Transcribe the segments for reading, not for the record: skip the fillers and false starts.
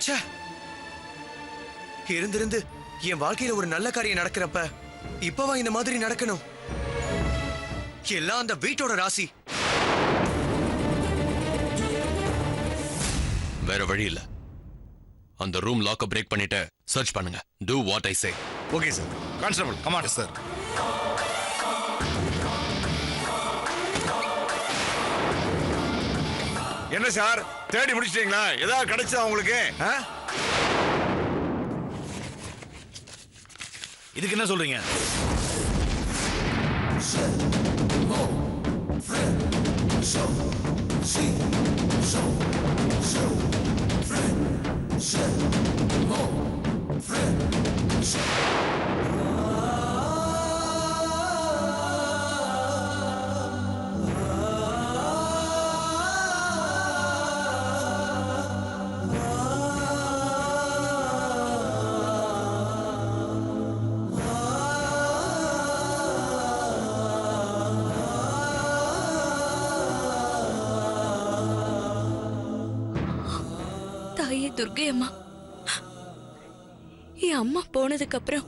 ச்சே, இருந்திருந்து என் வாழ்க்கையில ஒரு நல்ல காரியம் நடக்கிறப்ப இப்பவா இந்த மாதிரி நடக்கணும்? எல்லாம் அந்த வீட்டோட ராசி. வேற வழி இல்ல. அந்த ரூம் லாக்க பிரேக் பண்ணிட்டு சர்ச் பண்ணுங்க. Do what I say. Okay sir. Constable come on sir. என்ன சார் தேடி முடிச்சிட்டீங்களா? ஏதாவது கிடைச்சா உங்களுக்கு? இதுக்கு என்ன சொல்றீங்க? தாயே துர்கை அம்மா, என் அம்மா போனதுக்கு அப்புறம்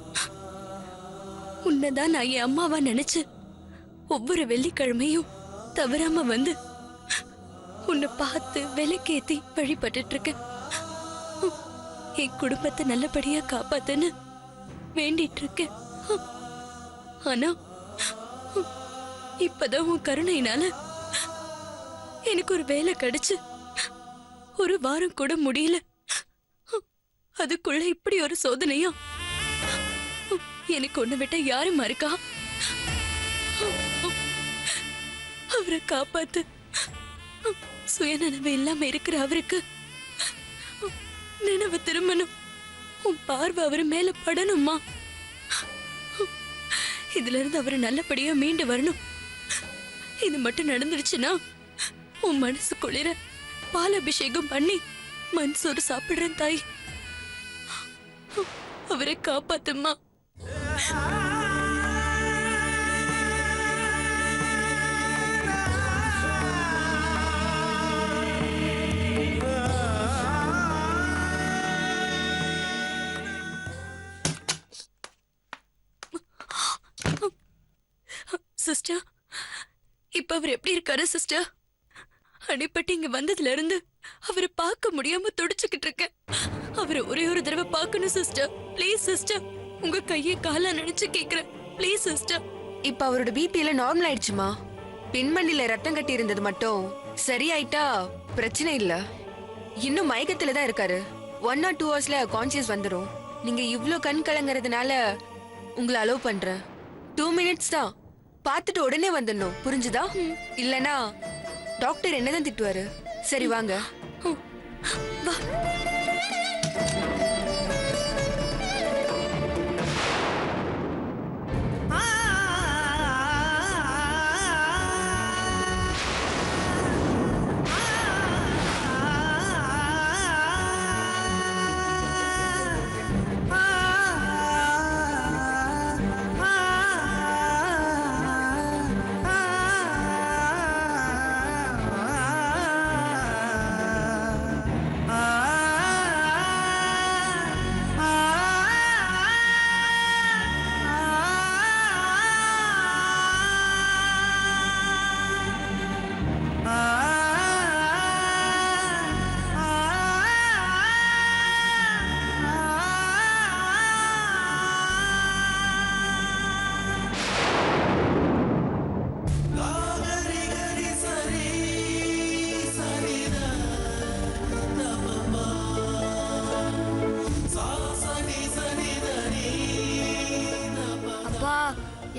உன்னதான் நான் என் அம்மாவா நினைச்சு ஒவ்வொரு வெள்ளிக்கிழமையும் தவறாம வந்து உன்னை பார்த்து விலைக்கேத்தி வழிபட்டு இருக்கேன். என் குடும்பத்தை நல்லபடியா காப்பாத்துன்னு வேண்டிட்டு இருக்கேன். ஆனா இப்பதான் உன் கருணையினால எனக்கு ஒரு வேலை கிடைச்சு ஒரு வாரம் கூட முடியல. அதுக்குள்ள இப்படி ஒரு சோதனையா? எனக்கு ஒண்ணு விட்ட யாருமா இருக்கா? அவரை காப்பாத்து. சுயநினைவு இல்லாம இருக்கிற அவருக்கு நினைவு திரும்பணும். உன் பார்வை அவர் மேல படணுமா? இதுல இருந்து அவரு நல்லபடியா மீண்டு வரணும். இது மட்டும் நடந்துருச்சுன்னா உன் மனசு குளிர பாலாபிஷேகம் பண்ணி மன்சோறு சாப்பிடுறேன் தாய். அவரை காப்பாத்துமா. சிஸ்டர், இப்ப அவர் எப்படி இருக்காரு சிஸ்டர்? அடிப்பட்டு இங்க வந்ததுல இருந்து அவரை பார்க்க முடியாம துடிச்சுக்கிட்டு இருக்கேன். அவரை ஒரே ஒரு தடவை பார்க்கணும் சிஸ்டர். ப்ளீஸ் சிஸ்டர், உங்க கையை காலா நினைச்சு கேக்குறேன். Please sister. இப்ப அவரோட பிபில நார்மல் ஆயிடுச்சுமா. பின்மண்டில ரத்தம் கட்டி இருந்தது மட்டும் சரியாயிட்டா பிரச்சனை இல்ல. இன்னும் மயக்கத்துல தான் இருக்காரு. 1 or 2 hours கான்சியஸ் வந்துடும். நீங்க இவ்ளோ கண் கலங்கறதுனால உங்களை அலோவ் பண்றேன். 2 minutes தான். பார்த்துட்டு உடனே வந்துடணும், புரிஞ்சுதா? இல்லனா டாக்டர் என்னதான் திட்டுவாரு. சரி வாங்க. வா.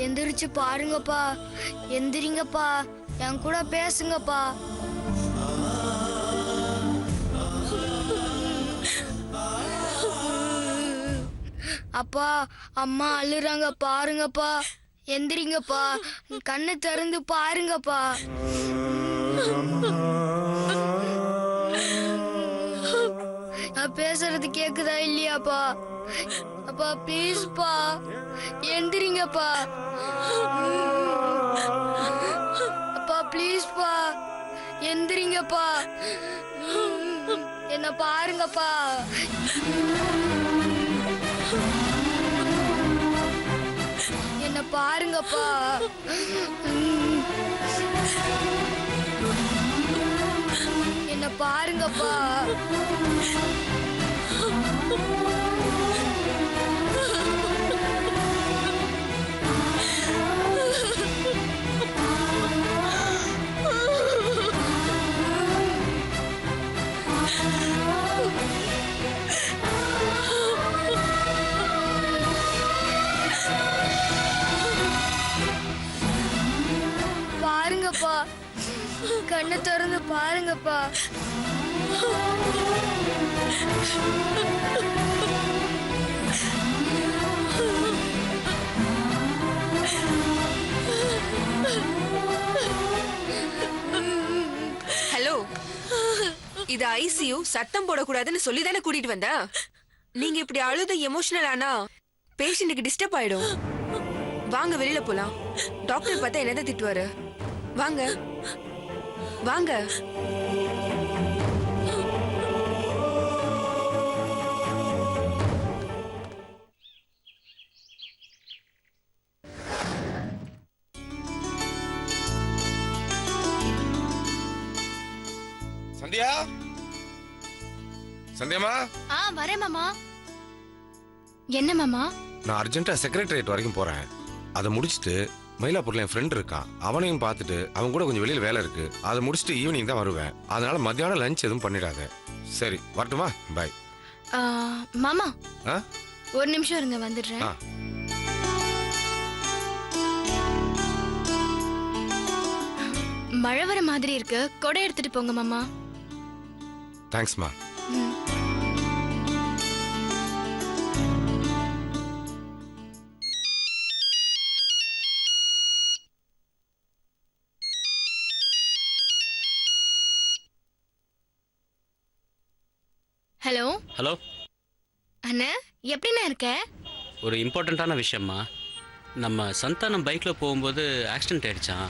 எந்திரிச்சு பாருங்கப்பா, எந்திரிங்கப்பா, என் கூட பேசுங்கப்பா. அப்பா, அம்மா அழுறாங்க பாருங்கப்பா, எந்திரிங்கப்பா, கண்ணை திறந்து பாருங்கப்பா. நான் பேசுறது கேக்குதா இல்லையாப்பா? அப்பா ப்ளீஸ்ப்பா, எந்திரிங்கப்பா. அப்பா ப்ளீஸ்ப்பா, எந்திரிங்கப்பா. என்ன பாருங்கப்பா. என்ன பாருங்கப்பா. என்ன பாருங்கப்பா. பாருங்கப்பா, கண்ணை திறந்து பாருங்கப்பா. ஹலோ, இது ஐசியூ. சத்தம் போடக்கூடாதுன்னு சொல்லி தானே கூட்டிட்டு வந்த. நீங்க இப்படி அழுத எமோஷனல் ஆனா பேஷண்ட்டுக்கு டிஸ்டர்ப் ஆயிடும். வாங்க வெளியில போலாம். டாக்டர் பார்த்தா என்னதான் திட்டுவாரு. வாங்க வாங்க. சந்தியா, சந்தியாமா, வரேன் மாமா. என்ன மாமா? நான் அர்ஜென்ட்டா செக்ரட்டரியேட் வரைக்கும் போறேன். அதை முடிச்சுட்டு மயிலாப்பூர்ல என் ஃப்ரெண்ட் இருக்கான், அவனையும் பார்த்துட்டு அவன் கூட கொஞ்சம் வெளியில வேலை இருக்கு. அதை முடிச்சுட்டு ஈவினிங் தான் வருவேன். அதனால மத்தியானம் லஞ்ச் எதுவும் பண்ணிடாத. சரி, வரட்டுமா? பாய். மாமா, ஆ? ஒரு நிமிஷம் இருங்க, வந்துடுறேன். ஆ. மழை வர மாதிரி இருக்கு, கொடை எடுத்துட்டு போங்க மாமா. தேங்க்ஸ்மா. ஹலோ ஹலோ அண்ணா, எப்படிண்ணா இருக்க? ஒரு இம்பார்ட்டண்ட்டான விஷயம்மா. நம்ம சந்தானம் பைக்கில் போகும்போது ஆக்சிடென்ட் ஆயிடுச்சான்.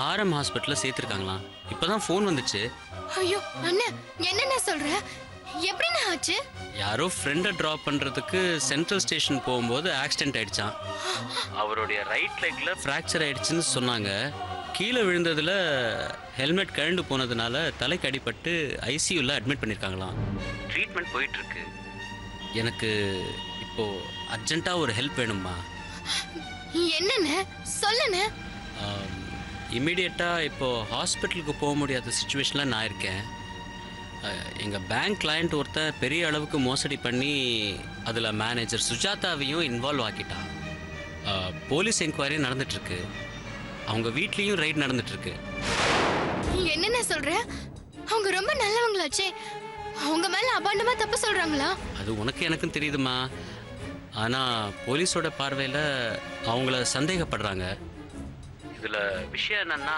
ஆர்எம் ஹாஸ்பிட்டலில் சேர்த்துருக்காங்களாம். இப்போ தான் ஃபோன் வந்துச்சு. ஐயோ அண்ணா, என்னண்ணா சொல்ற? எப்படிண்ணா ஆச்சு? யாரோ ஃப்ரெண்டை ட்ராப் பண்ணுறதுக்கு சென்ட்ரல் ஸ்டேஷன் போகும்போது ஆக்சிடென்ட் ஆயிடுச்சான். அவருடைய ரைட் லெக்கில் ஃப்ராக்சர் ஆயிடுச்சுன்னு சொன்னாங்க. கீழே விழுந்ததில் ஹெல்மெட் கழண்டு போனதுனால தலைக்கு அடிபட்டு ஐசியூவில் அட்மிட் பண்ணியிருக்காங்களாம். ட்ரீட்மெண்ட் போயிட்டுருக்கு. எனக்கு இப்போ அர்ஜென்ட்டாக ஒரு ஹெல்ப் வேணும்மா. என்னண்ணே சொல்லுண்ணே. இம்மிடியட்டாக இப்போது ஹாஸ்பிட்டலுக்கு போக முடியாத சுச்சுவேஷனில் நான் இருக்கேன். எங்கள் பேங்க் கிளையண்ட் ஒருத்தன் பெரிய அளவுக்கு மோசடி பண்ணி அதில் மேனேஜர் சுஜாதாவையும் இன்வால்வ் ஆக்கிட்டான். போலீஸ் என்கொயரியும் நடந்துட்டுருக்கு. அவங்க வீட்லேயும் ரைட் நடந்துட்டுருக்கு. என்னண்ணே சொல்ற? அவங்க ரொம்ப நல்லவங்களாச்சே. அவங்க மேல அபாண்டமா தப்பு சொல்றாங்களா? அது உனக்கு எனக்கும் தெரியுதுமா. ஆனால் போலீஸோட பார்வையில் அவங்கள சந்தேகப்படுறாங்க. இதில் விஷயம் என்னன்னா,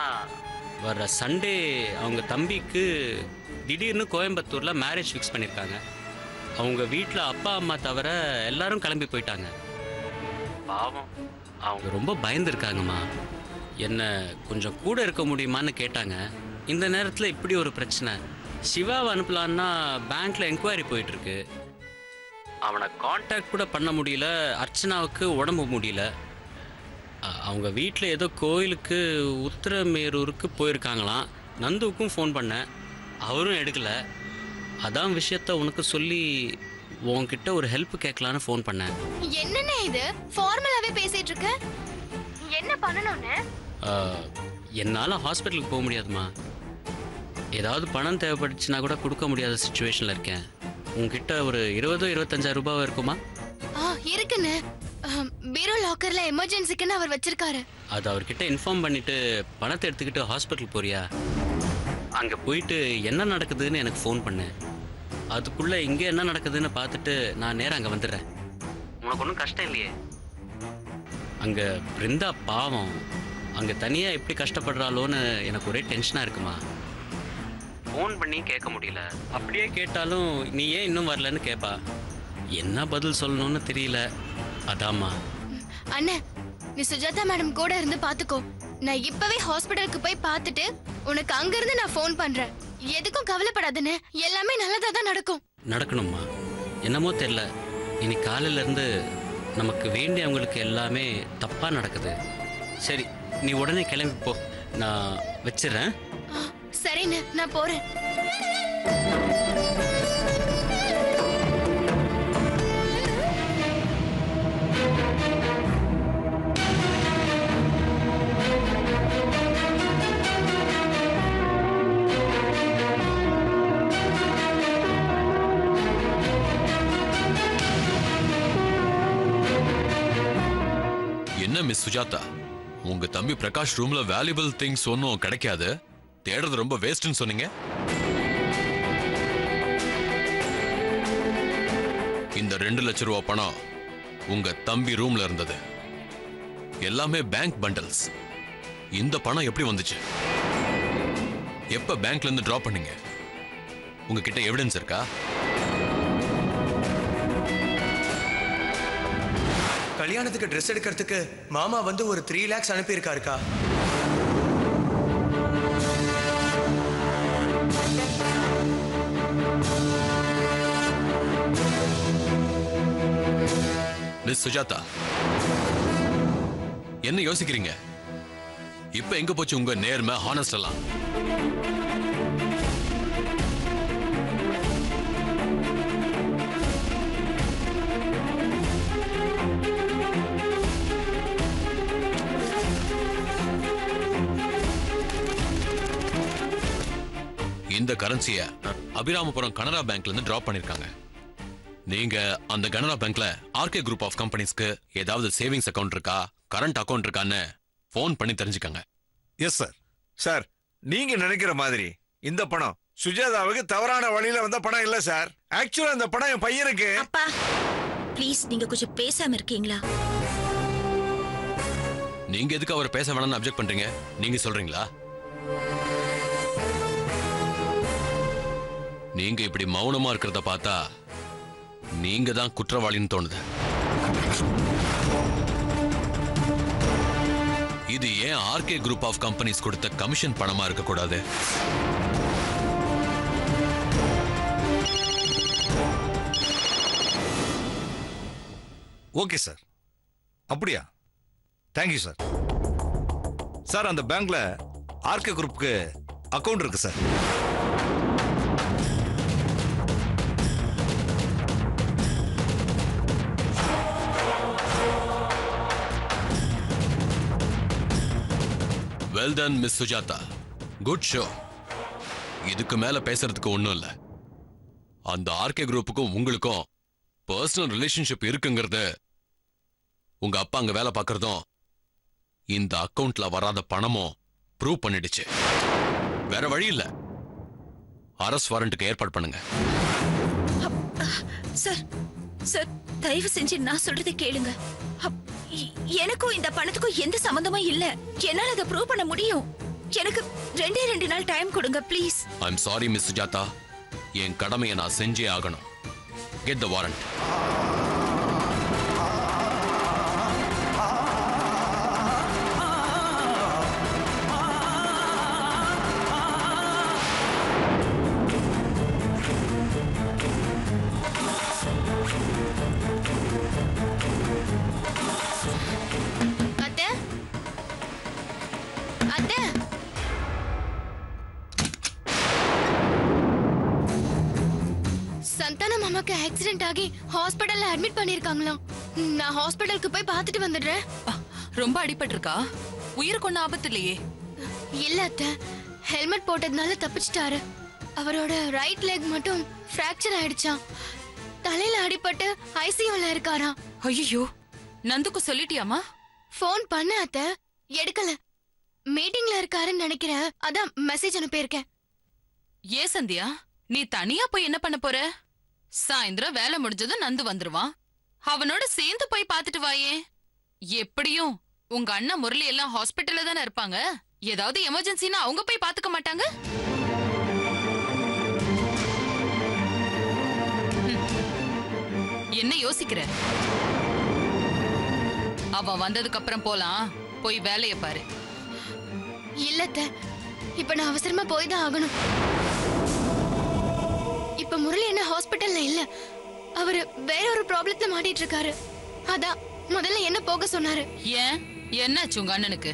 வர்ற சண்டே அவங்க தம்பிக்கு திடீர்னு கோயம்புத்தூரில் மேரேஜ் ஃபிக்ஸ் பண்ணியிருக்காங்க. அவங்க வீட்டில் அப்பா அம்மா தவிர எல்லாரும் கிளம்பி போயிட்டாங்க. பாவம், அவங்க ரொம்ப பயந்துருக்காங்கம்மா. என்ன கொஞ்சம் கூட இருக்க முடியுமான்னு கேட்டாங்க. இந்த நேரத்தில் இப்படி ஒரு பிரச்சனை. சிவாவை அனுப்பலான்னா பேங்க்ல என்கொயரி போயிட்டுருக்கு. அவனை காண்டாக்ட் கூட பண்ண முடியல. அர்ச்சனாவுக்கு உடம்பு முடியல. அவங்க வீட்டில் ஏதோ கோயிலுக்கு உத்திரமேரூருக்கு போயிருக்காங்களாம். நந்துவுக்கும் ஃபோன் பண்ணேன், அவரும் எடுக்கல. அதான் விஷயத்த உனக்கு சொல்லி உன்கிட்ட ஒரு ஹெல்ப் கேட்கலான்னு ஃபோன் பண்ணேன். என்னண்ணே இது? ஃபார்மலாவே பேசிட்டு இருக்க. என்ன பண்ணணும்னு? என்னால் ஹாஸ்பிட்டலுக்கு போக முடியாதுமா. ஏதாவது பணம் தேவைப்பட்டுச்சுன்னா கூட கொடுக்க முடியாத சுச்சுவேஷனில் இருக்கேன். உங்ககிட்ட ஒரு 20-25,000 ரூபாய் இருக்குமா? இருக்குன்னு பீரோ லாக்கர்ல எமர்ஜென்சிக்குன்னு அவர் வச்சிருக்காரு. அது அவர்கிட்ட இன்ஃபார்ம் பண்ணிட்டு பணத்தை எடுத்துக்கிட்டு ஹாஸ்பிட்டல் போறியா? அங்கே போயிட்டு என்ன நடக்குதுன்னு எனக்கு ஃபோன் பண்ணு. அதுக்குள்ளே இங்கே என்ன நடக்குதுன்னு பார்த்துட்டு நான் நேராக அங்கே வந்துடுறேன். உனக்கு ஒன்றும் கஷ்டம் இல்லையே? அங்கே பிருந்தா பாவம், அங்கே தனியாக எப்படி கஷ்டப்படுறாளோன்னு எனக்கு ஒரே டென்ஷனாக இருக்குமா. ஃபோன் பண்ணி கேட்க முடியல. அப்படியே கேட்டாலும் நீ ஏன் இன்னும் வரலன்னு கேட்பா. என்ன பதில் சொல்லணும்னு தெரியல. அதாம்மா. அண்ணே, நீ சுஜாதா மேடம் கூட இருந்து பாத்துக்கோ. நான் இப்பவே ஹாஸ்பிடலுக்கு போய் பார்த்துட்டு உனக்கு அங்கிருந்து நான் ஃபோன் பண்றேன். எதுக்கும் கவலைப்படாதன்னு, எல்லாமே நல்லதா தான் நடக்கும். நடக்கணும்மா. என்னமோ தெரியல, இனி காலையில இருந்து நமக்கு வேண்டியவங்களுக்கு எல்லாமே தப்பா நடக்குது. சரி, நீ உடனே கிளம்பி போ, நான் வச்சிடுறேன். சரிண்ணே, நான் போறேன். என்ன மிஸ் சுஜாதா, உங்க தம்பி பிரகாஷ் ரூம்ல வேல்யூபிள் திங்ஸ் ஒன்னும் கிடைக்காது, தேடுறது ரொம்ப வேஸ்ட்னு சொன்னீங்க. இந்த 2 லட்சம் ரூபாய் பணம் உங்க தம்பி ரூம்ல இருந்தது. எல்லாமே பேங்க் பண்டல்ஸ். இந்த பணம் எப்படி வந்துச்சு? எப்ப பேங்க்ல இருந்து டிரா பண்ணீங்க? உங்ககிட்ட எவிடன்ஸ் இருக்கா? கல்யாணத்துக்கு ட்ரெஸ் எடுக்கிறதுக்கு மாமா வந்து ஒரு 3 lakhs அனுப்பியிருக்காருக்கா. மிஸ் சுஜாதா, என்ன யோசிக்கிறீங்க? இப்ப எங்க போச்சு உங்க நேர்மை, ஹானஸ்ட் எல்லாம்? இந்த கரன்சிய அபிராமபுரம் கனரா பேங்க்ல இருந்து டிராப் பண்ணிருக்காங்க. நீங்க அந்த கனரா பேங்க்ல ஆர்கே குரூப் ஆஃப் கம்பெனிஸ்க்கு ஏதாவது சேவிங்ஸ் அக்கவுண்ட் இருக்கா, கரண்ட் அக்கவுண்ட் இருக்கான்னு போன் பண்ணி தெரிஞ்சுக்கங்க. Yes sir. சார், நீங்க நினைக்கிற மாதிரி இந்த பணம் சுஜாதாவுக்கு தவறான வழியில வந்த பணம் இல்ல சார். ஆக்சுவலா இந்த பணம் என் பையனுக்கு. அப்பா ப்ளீஸ், நீங்க கொஞ்சம் பேசாம இருக்கீங்களா? நீங்க எதுக்கு அவர் பேச வேணாம்னு அப்ஜெக்ட் பண்றீங்க? நீங்க சொல்றீங்களா? நீங்க இப்படி மௌனமா இருக்கிறத பார்த்தா நீங்க தான் குற்றவாளின்னு தோணுது. இது ஏன் ஆர்கே குரூப் ஆஃப் கம்பெனிஸ் கொடுத்த கமிஷன் பணமா இருக்க கூடாது? Okay sir. அப்படியா? Thank you sir. சார், அந்த பேங்க்ல ஆர்கே குரூப்புக்கு அக்கவுண்ட் இருக்கு சார். Well done Miss Sujatha, good show. இதுக்கு மேல பேசுறதுக்கு ஒண்ணும் இல்ல. அந்த ஆர்கே குரூப்புக்கும் உங்களுக்கும் பர்சனல் ரிலேஷன்ஷிப் இருக்குங்கிறது உங்க அப்பா அங்க வேலை பார்க்கறதும் இந்த அக்கவுண்ட்ல வராத பணமும் ப்ரூவ் பண்ணிடுச்சு. வேற வழி இல்ல, அரஸ்ட் வாரண்ட்டுக்கு ஏற்பாடு பண்ணுங்க. சார் சார், தயவு செஞ்சு நான் சொல்றதை கேளுங்க. எனக்கும் இந்த பணத்துக்கும் எந்த சம்பந்தமும் இல்ல. என்னால அதை ப்ரூவ் பண்ண முடியும். எனக்கு 2 நாள் டைம் கொடுங்க please. I'm sorry Miss Sujatha, என் கடமையை நான் செஞ்சே ஆகணும். Get the warrant. அத்தை, அத்தை, சந்தானம் மாமாக்கு ஆக்சிடென்ட் ஆகி ஹாஸ்பிடல்ல அட்மிட் பண்ணிருக்காங்களாம். நான் ஹாஸ்பிடலுக்கு போய் பார்த்துட்டு வந்துடுறேன். ரொம்ப அடிபட்டிருக்கா? உயிருக்கு ஒன்னும் ஆபத்து இல்லையே? இல்ல அத்தை, ஹெல்மெட் போட்டதுனால தப்பிச்சிட்டாரு. அவரோட ரைட் லெக் மட்டும் ஃப்ராக்சர் ஆயிடுச்சாம். தலையில அடிபட்டு ஐசியூல இருக்காராம். ஐயோ, நந்துக்கு சொல்லிட்டியாமா? ஃபோன் பண்ண அத்தை, எடுக்கல. மீட்டிங்ல இருக்காருன்னு நினைக்கிறேன். அதான் மெசேஜ் அனுப்பியிருக்கேன். ஏ சந்தியா, நீ தனியா போய் என்ன பண்ண போற? சாயந்தரம் வேலை முடிஞ்சதும் நந்து வந்துருவான். அவனோட சேர்ந்து போய் பார்த்துட்டு வாயே. எப்படியும் உங்க அண்ணா முரளி எல்லாம் ஹாஸ்பிட்டல்ல தானே இருப்பாங்க. ஏதாவது எமர்ஜென்சினா அவங்க போய் பாத்துக்க மாட்டாங்க? என்ன யோசிக்கிற? அவ வந்ததுக்கு அப்புறம் போலாம். போய் வேலைய பாரு. இல்ல அத்தை, இப்ப நான் அவசரமா போய் தான் ஆகணும். இப்ப முரளி என்ன ஹாஸ்பிட்டல்ல இல்ல, அவரு வேற ஒரு ப்ராப்ளத்துல மாட்டிட்டு இருக்காரு. அதான் முதல்ல என்ன போக சொன்னாரு. ஏன் என்னாச்சு உங்க அண்ணனுக்கு?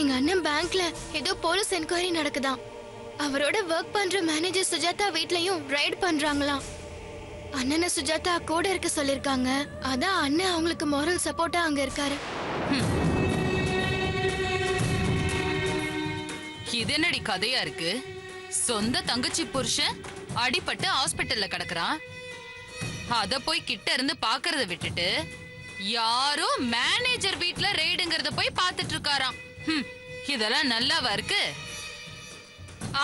எங்க அண்ணன் பேங்க்ல ஏதோ போலீஸ் என்கொயரி நடக்குதாம். அவரோட ஒர்க் பண்ற மேனேஜர் சுஜாதா வீட்லயும் ரைட் பண்றாங்களாம். அண்ணனை சுஜாதா கூட இருக்க சொல்லிருக்காங்க. அதான் அண்ணன் அவங்களுக்கு மோரல் சப்போர்ட்டா அங்க இருக்காரு. இது என்னடி கதையா இருக்கு? சொந்த தங்கச்சி புருஷன் அடிபட்டு ஹாஸ்பிட்டல்ல கிடக்குறான். அத போய் கிட்ட இருந்து பாக்குறத விட்டுட்டு யாரோ மேனேஜர் வீட்ல ரெய்டுங்கறத போய் பார்த்துட்டு இருக்காராம். இதெல்லாம் நல்லாவா இருக்கு?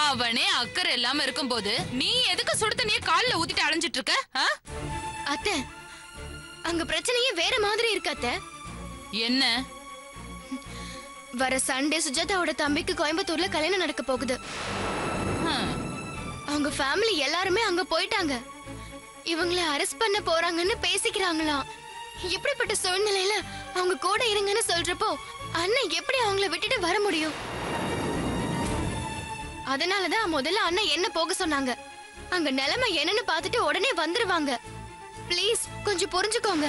அவனே அக்கறை இல்லாம இருக்கும்போது நீ எதுக்கு சுடு தண்ணிய கால்ல ஊத்திட்டு அலைஞ்சிட்டு இருக்க? அத்தை, அங்க பிரச்சனையே வேற மாதிரி இருக்கு அத்தை. என்ன? வர சண்டே சுஜாதாவோட தம்பிக்கு கோயம்புத்தூர்ல கல்யாணம் நடக்க போகுது. அவங்க ஃபேமிலி எல்லாருமே அங்க போயிட்டாங்க. இவங்களை அரெஸ்ட் பண்ண போறாங்கன்னு பேசிக்கிறாங்களாம். இப்படிப்பட்ட சூழ்நிலையில அவங்க கூட இருங்கன்னு சொல்றப்போ அண்ணன் எப்படி அவங்கள விட்டுட்டு வர முடியும்? அதனாலதான் முதல்ல அண்ணன் என்ன போக சொன்னாங்க. அங்க நிலைமை என்னன்னு பார்த்துட்டு உடனே வந்துருவாங்க. ப்ளீஸ் கொஞ்சம் புரிஞ்சுக்கோங்க.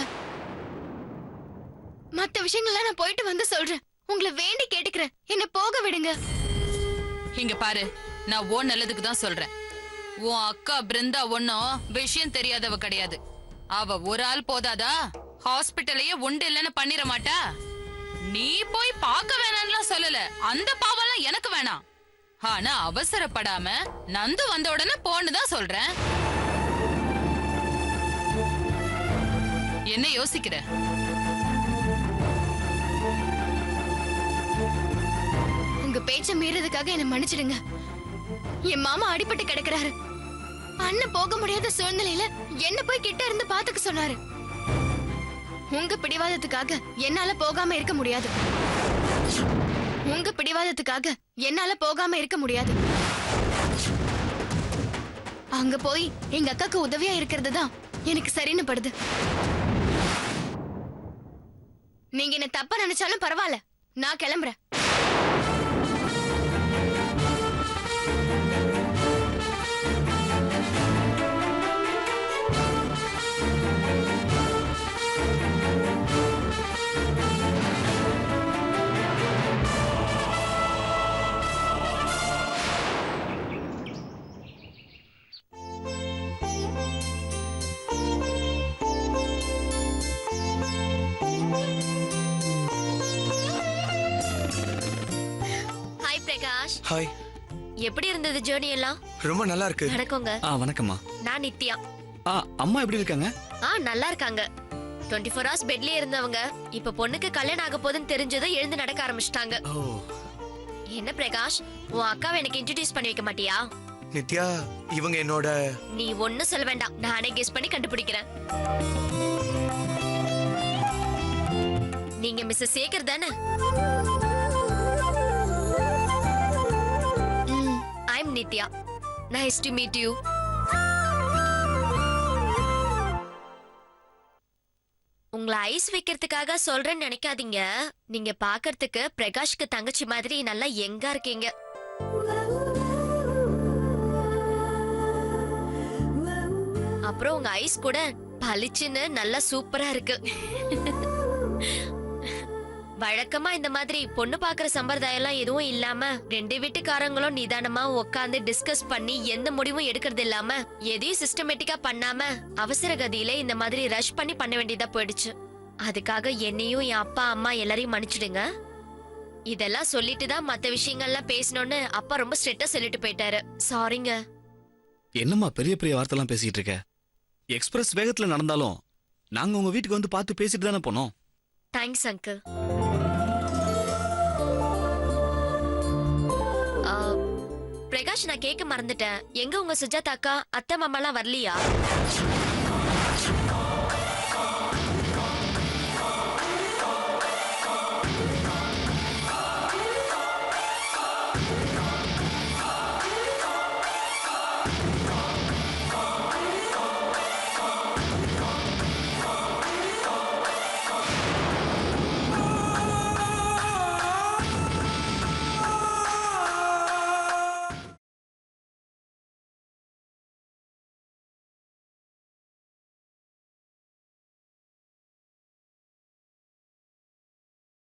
மத்த விஷயங்கள்லாம் நான் போயிட்டு வந்து சொல்றேன். உங்களை வேண்டி கேட்டுக்கிறேன், என்ன போக விடுங்க. இங்க பாரு, நான் ஓ நல்லதுக்கு தான் சொல்றேன். உன் அக்கா பிருந்தா ஒன்னும் விஷயம் தெரியாதவ கிடையாது. அவ ஒரு ஆள் போதாதா ஹாஸ்பிட்டலையே உண்டு இல்லைன்னு பண்ணிர மாட்டா. நீ போய் பார்க்க வேணாம்லாம் சொல்லல, அந்த பாவம்லாம் எனக்கு வேணாம். ஆனா அவசரப்படாம நந்து வந்த உடனே போன்னு தான் சொல்றேன். என்ன யோசிக்கிற? உங்க பேச்ச மீறதுக்காக என்ன மன்னிச்சிடுங்க. என் மாமா அடிபட்டு கிடக்குறாரு. அண்ணன் போக முடியாத சூழ்நிலையில என்ன போய் கிட்ட இருந்து பாத்துக்க சொன்னாரு. உங்க பிடிவாதத்துக்காக என்னால போகாம இருக்க முடியாது. உங்க பிடிவாதத்துக்காக என்னால போகாம இருக்க முடியாது. அங்க போய் எங்க அக்காக்கு உதவியா இருக்கிறது தான் எனக்கு சரின்னு படுது. நீங்க என்ன தப்பா நினைச்சாலும் பரவாயில்ல, நான் கிளம்புறேன். ஹாய். எப்படி இருந்தது ஜர்னி எல்லாம்? ரொம்ப நல்லா இருக்கு. வணக்கங்க. வணக்கம்மா. நான் நித்யா. அம்மா எப்படி இருக்காங்க? நல்லா இருக்காங்க. 24 hours பெட்லயே இருந்தவங்க இப்ப பொண்ணுக்கு கல்யாணம் ஆக போதுன்னு தெரிஞ்சதும் எழுந்து நடக்க ஆரம்பிச்சிட்டாங்க. என்ன பிரகாஷ், உன் அக்காவை எனக்கு இன்ட்ரோடியூஸ் பண்ணி வைக்க மாட்டியா? நித்யா, இவங்க என்னோட. நீ ஒண்ணும் சொல்ல வேண்டாம், நானே கெஸ் பண்ணி கண்டுபிடிக்கிறேன். நீங்க மிஸ்ஸஸ் சேகர் தானே? I'm Nitya. Nice to meet you. உங்களை ஐஸ் வைக்கிறதுக்காக சொல்றேன்னு நினைக்காதீங்க. நீங்க பாக்குறதுக்கு பிரகாஷ்க்கு தங்கச்சி மாதிரி நல்லா யங்கா இருக்கீங்க. அப்புறம் உங்க ஐஸ் கூட பளிச்சுன்னு நல்லா சூப்பரா இருக்கு. வழக்கமா இந்த மாதிரி பொண்ணு பாக்குற சம்பிரதாயம் எல்லாம் எதுவும் இல்லாம ரெண்டு வீட்டுக்காரங்களும் நிதானமா உட்காந்து டிஸ்கஸ் பண்ணி எந்த முடிவும் எடுக்கிறது இல்லாம எதையும் சிஸ்டமேட்டிக்கா பண்ணாம அவசர கதியில இந்த மாதிரி ரஷ் பண்ணி பண்ண வேண்டியதா போயிடுச்சு. அதுக்காக என்னையும் என் அப்பா அம்மா எல்லாரையும் மன்னிச்சிடுங்க. இதெல்லாம் சொல்லிட்டு தான் மத்த விஷயங்கள்லாம் பேசணும்னு அப்பா ரொம்ப ஸ்ட்ரிக்ட்டா சொல்லிட்டு போயிட்டாரு. சாரிங்க. என்னம்மா பெரிய பெரிய வார்த்தைலாம் பேசிட்டு இருக்க? எக்ஸ்பிரஸ் வேகத்துல நடந்தாலும் நாங்க உங்க வீட்டுக்கு வந்து பார்த்து பேசிட்டு தானே போனோம். Thanks uncle. பிரகாஷ், நான் கேட்க மறந்துட்டேன். எங்க உங்க சுஜாதா அக்கா, அத்தை மாமாலாம் வரலையா?